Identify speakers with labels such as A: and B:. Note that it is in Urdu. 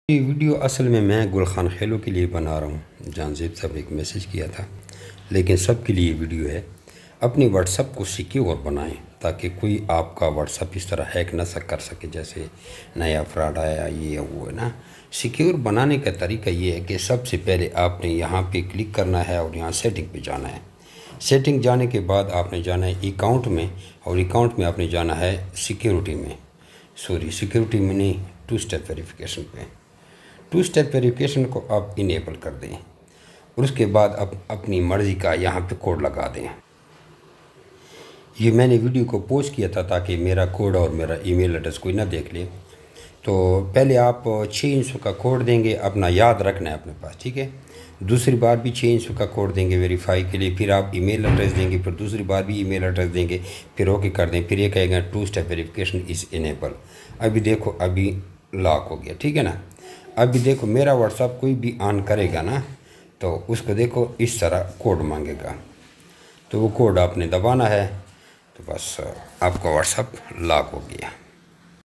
A: یہ ویڈیو اصل میں گل خان خیلو کے لیے بنا رہا ہوں۔ جان زیب صاحب ایک میسیج کیا تھا، لیکن سب کے لیے ویڈیو ہے۔ اپنی واٹس اپ کو سیکیور بنائیں تاکہ کوئی آپ کا واٹس اپ اس طرح ہیک نہ کر سکے، جیسے نیا فراڈ آیا یہ وہ ہے نا۔ سیکیور بنانے کا طریقہ یہ ہے کہ سب سے پہلے آپ نے یہاں پہ کلک کرنا ہے اور یہاں سیٹنگ پہ جانا ہے۔ سیٹنگ جانے کے بعد آپ نے جانا ہے اکاؤنٹ میں، اور اکاؤنٹ میں آپ نے جانا ہے سیکیورٹی میں، سیکیورٹی میں نہیں، 2 اسٹیپ ویریفیکیشن پہ۔ 2 اسٹیپ ویریفیکیشن کو آپ انیبل کر دیں، اور اس کے بعد آپ اپنی مرضی کا یہاں پہ کوڈ لگا دیں۔ یہ میں نے ویڈیو کو پوسٹ کیا تھا تاکہ میرا کوڈ اور میرا ای میل ایڈریس کوئی نہ دیکھ لے۔ تو پہلے آپ 6 کا کوڈ دیں گے، اپنا یاد رکھنا ہے اپنے پاس، ٹھیک ہے۔ دوسری بار بھی 6 کا کوڈ دیں گے ویریفائی کے لیے، پھر آپ ای میل ایڈریس دیں گے، پھر دوسری بار بھی ای میل ایڈریس دیں گے، پھر اوکے کر دیں، پھر یہ کہے گا 2 اسٹیپ ویریفیکیشن از انیبل۔ ابھی دیکھو ابھی لاک ہو گیا، ٹھیک ہے نا۔ ابھی دیکھو میرا واٹس اپ کوئی بھی آن کرے گا نا، تو اس کو دیکھو اس طرح کوڈ مانگے گا، تو وہ کوڈ آپ نے دبانا ہے، تو بس آپ کا واٹس اپ لاک ہو گیا۔